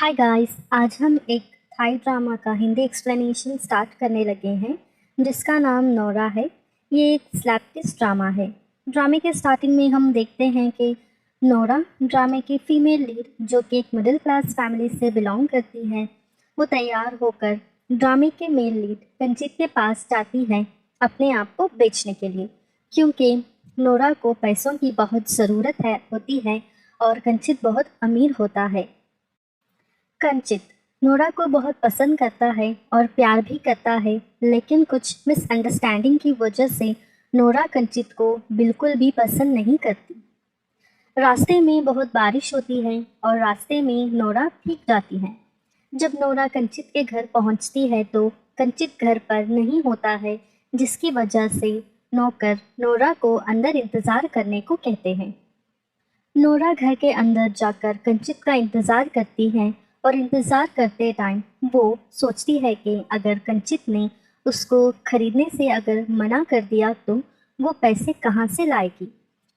Hi guys, आज हम एक थाई ड्रामा का हिंदी एक्सप्लेनेशन स्टार्ट करने लगे हैं जिसका नाम नोरा है। ये एक स्लैपटिस ड्रामा है। ड्रामे के स्टार्टिंग में हम देखते हैं कि नोरा ड्रामे की फीमेल लीड जो कि एक मिडिल क्लास फैमिली से बिलोंग करती है, वो तैयार होकर ड्रामे के मेल लीड कंचित के पास जाती है अपने आप को बेचने के लिए, क्योंकि नोरा को पैसों की बहुत ज़रूरत होती है और कंचित बहुत अमीर होता है। कंचित नोरा को बहुत पसंद करता है और प्यार भी करता है, लेकिन कुछ मिसअंडरस्टैंडिंग की वजह से नोरा कंचित को बिल्कुल भी पसंद नहीं करती। रास्ते में बहुत बारिश होती है और रास्ते में नोरा भीग जाती है। जब नोरा कंचित के घर पहुंचती है तो कंचित घर पर नहीं होता है, जिसकी वजह से नौकर नोरा को अंदर इंतज़ार करने को कहते हैं। नोरा घर के अंदर जाकर कंचित का इंतज़ार करती है और इंतज़ार करते टाइम वो सोचती है कि अगर कंचित ने उसको खरीदने से अगर मना कर दिया तो वो पैसे कहाँ से लाएगी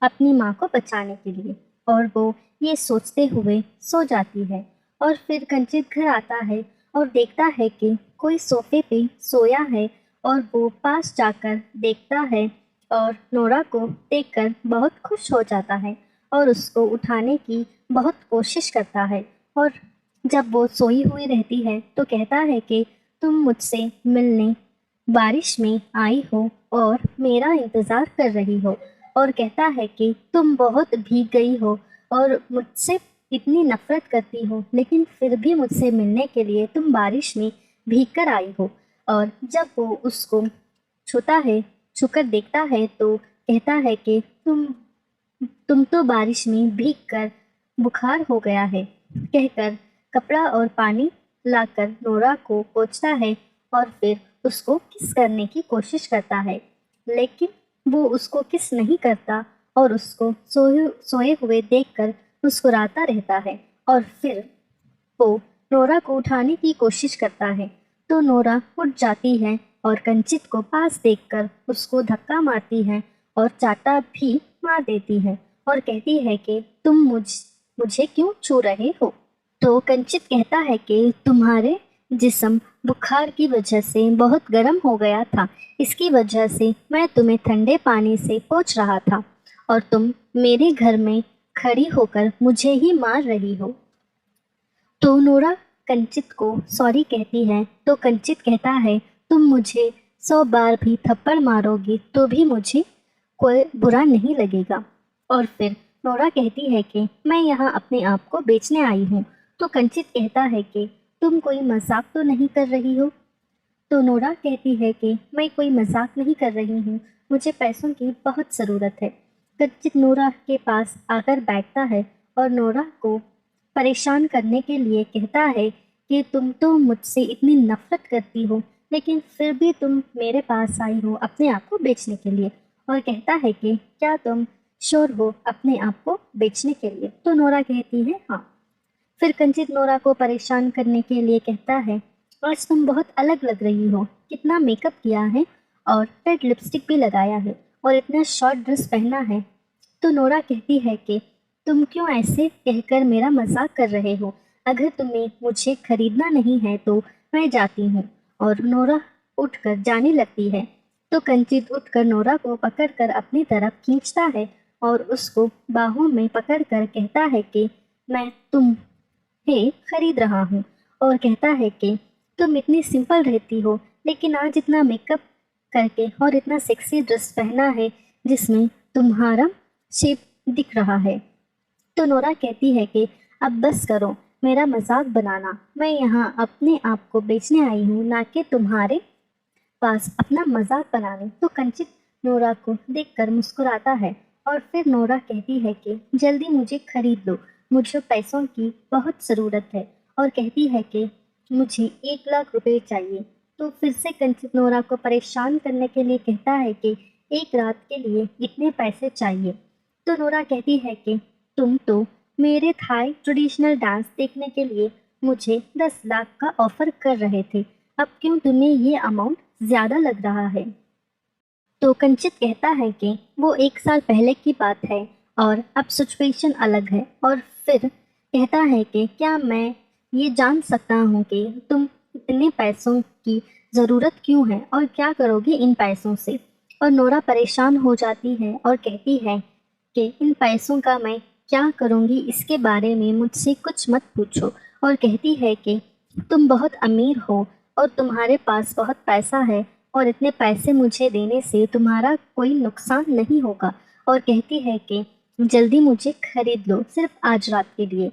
अपनी माँ को बचाने के लिए, और वो ये सोचते हुए सो जाती है। और फिर कंचित घर आता है और देखता है कि कोई सोफे पे सोया है, और वो पास जाकर देखता है और नोरा को देखकर बहुत खुश हो जाता है और उसको उठाने की बहुत कोशिश करता है। और जब वो सोई हुई रहती है तो कहता है कि तुम मुझसे मिलने बारिश में आई हो और मेरा इंतज़ार कर रही हो, और कहता है कि तुम बहुत भीग गई हो और मुझसे इतनी नफ़रत करती हो, लेकिन फिर भी मुझसे मिलने के लिए तुम बारिश में भीग कर आई हो। और जब वो उसको छूता है, छूकर देखता है तो कहता है कि तुम तो बारिश में भीग कर बुखार हो गया है, कहकर कपड़ा और पानी लाकर नोरा को पोंछता है और फिर उसको किस करने की कोशिश करता है, लेकिन वो उसको किस नहीं करता और उसको सोए हुए देखकर मुस्कुराता रहता है। और फिर वो नोरा को उठाने की कोशिश करता है तो नोरा उठ जाती है और कंचित को पास देखकर उसको धक्का मारती है और चाटा भी मार देती है और कहती है कि तुम मुझे क्यों छू रहे हो। तो कंचित कहता है कि तुम्हारे जिस्म बुखार की वजह से बहुत गर्म हो गया था, इसकी वजह से मैं तुम्हें ठंडे पानी से पोंछ रहा था और तुम मेरे घर में खड़ी होकर मुझे ही मार रही हो। तो नोरा कंचित को सॉरी कहती है तो कंचित कहता है तुम मुझे 100 बार भी थप्पड़ मारोगी तो भी मुझे कोई बुरा नहीं लगेगा। और फिर नोरा कहती है कि मैं यहाँ अपने आप को बेचने आई हूँ। तो कंचित कहता है कि तुम कोई मजाक तो नहीं कर रही हो। तो नोरा कहती है कि मैं कोई मजाक नहीं कर रही हूँ, मुझे पैसों की बहुत ज़रूरत है। कंचित नोरा के पास आकर बैठता है और नोरा को परेशान करने के लिए कहता है कि तुम तो मुझसे इतनी नफरत करती हो, लेकिन फिर भी तुम मेरे पास आई हो अपने आप को बेचने के लिए, और कहता है कि क्या तुम श्योर हो अपने आप को बेचने के लिए। तो नोरा कहती है हाँ। फिर कंचित नोरा को परेशान करने के लिए कहता है आज तुम बहुत अलग लग रही हो, कितना मेकअप किया है और रेड लिपस्टिक भी लगाया है और इतना शॉर्ट ड्रेस पहना है। तो नोरा कहती है कि तुम क्यों ऐसे कहकर मेरा मजाक कर रहे हो, अगर तुम्हें मुझे खरीदना नहीं है तो मैं जाती हूँ। और नोरा उठकर जाने लगती है तो कंचित उठकर नोरा को पकड़कर अपनी तरफ खींचता है और उसको बाहों में पकड़कर कहता है कि मैं तुम्हें खरीद रहा हूँ, और कहता है कि तुम इतनी सिंपल रहती हो, लेकिन आज इतना मेकअप करके और इतना सेक्सी ड्रेस पहना है जिसमें तुम्हारा शेप दिख रहा है। तो नोरा कहती है कि अब बस करो मेरा मजाक बनाना, मैं यहाँ अपने आप को बेचने आई हूँ, ना कि तुम्हारे पास अपना मजाक बनाने। तो कंचित नोरा को देखकर मुस्कुराता है और फिर नोरा कहती है कि जल्दी मुझे खरीद लो, मुझे पैसों की बहुत ज़रूरत है, और कहती है कि मुझे 1 लाख रुपए चाहिए। तो फिर से कंचित नोरा को परेशान करने के लिए कहता है कि एक रात के लिए इतने पैसे चाहिए। तो नोरा कहती है कि तुम तो मेरे थाई ट्रेडिशनल डांस देखने के लिए मुझे 10 लाख का ऑफर कर रहे थे, अब क्यों तुम्हें ये अमाउंट ज़्यादा लग रहा है। तो कंचित कहता है कि वो 1 साल पहले की बात है और अब सिचुएशन अलग है। और फिर कहता है कि क्या मैं ये जान सकता हूँ कि तुम इतने पैसों की ज़रूरत क्यों है और क्या करोगे इन पैसों से। और नोरा परेशान हो जाती है और कहती है कि इन पैसों का मैं क्या करूँगी, इसके बारे में मुझसे कुछ मत पूछो। और कहती है कि तुम बहुत अमीर हो और तुम्हारे पास बहुत पैसा है और इतने पैसे मुझे देने से तुम्हारा कोई नुकसान नहीं होगा। और कहती है कि जल्दी मुझे खरीद लो, सिर्फ आज रात के लिए।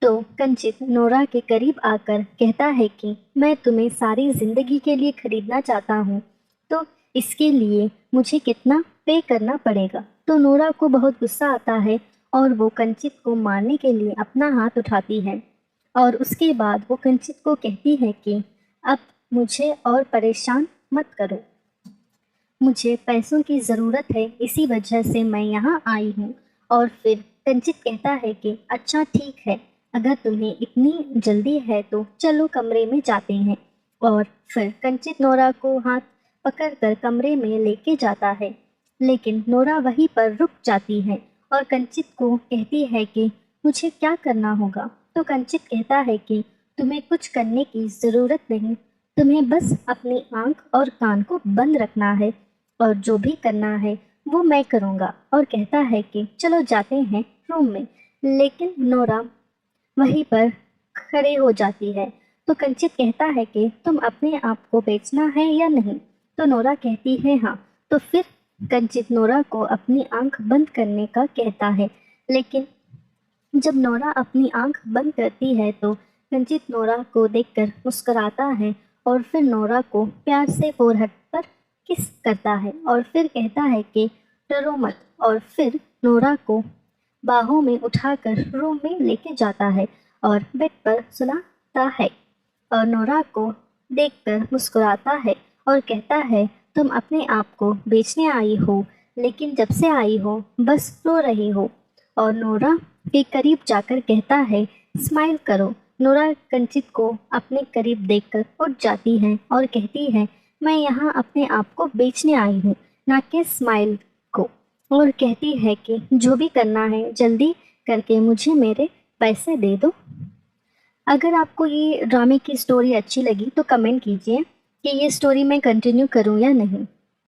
तो कंचित नोरा के करीब आकर कहता है कि मैं तुम्हें सारी जिंदगी के लिए खरीदना चाहता हूँ, तो इसके लिए मुझे कितना पे करना पड़ेगा। तो नोरा को बहुत गुस्सा आता है और वो कंचित को मारने के लिए अपना हाथ उठाती है। और उसके बाद वो कंचित को कहती है कि अब मुझे और परेशान मत करो, मुझे पैसों की ज़रूरत है, इसी वजह से मैं यहाँ आई हूँ। और फिर कंचित कहता है कि अच्छा ठीक है, अगर तुम्हें इतनी जल्दी है तो चलो कमरे में जाते हैं। और फिर कंचित नोरा को हाथ पकड़कर कमरे में लेके जाता है, लेकिन नोरा वहीं पर रुक जाती है और कंचित को कहती है कि मुझे क्या करना होगा। तो कंचित कहता है कि तुम्हें कुछ करने की ज़रूरत नहीं, तुम्हें बस अपनी आँख और कान को बंद रखना है और जो भी करना है वो मैं करूँगा। और कहता है कि चलो जाते हैं रूम में। लेकिन नोरा वहीं पर खड़े हो जाती है। तो कंचित कहता है कि तुम अपने आप को बेचना है या नहीं। तो नोरा कहती है हाँ। तो फिर कंचित नोरा को अपनी आंख बंद करने का कहता है, लेकिन जब नोरा अपनी आंख बंद करती है तो कंचित नोरा को देखकर मुस्कुराता है और फिर नोरा को प्यार से फोरहेड पर किस करता है और फिर कहता है कि डरो मत। और फिर नोरा को बाहों में उठाकर रूम में लेके जाता है और बेड पर सुलाता है और नोरा को देखकर मुस्कुराता है और कहता है तुम अपने आप को बेचने आई हो, लेकिन जब से आई हो बस रो रही हो। और नोरा के करीब जाकर कहता है स्माइल करो। नोरा कंचित को अपने करीब देखकर उठ जाती है और कहती है मैं यहाँ अपने आप को बेचने आई हूँ, ना कि स्माइल को। और कहती है कि जो भी करना है जल्दी करके मुझे मेरे पैसे दे दो। अगर आपको ये ड्रामे की स्टोरी अच्छी लगी तो कमेंट कीजिए कि ये स्टोरी मैं कंटिन्यू करूँ या नहीं।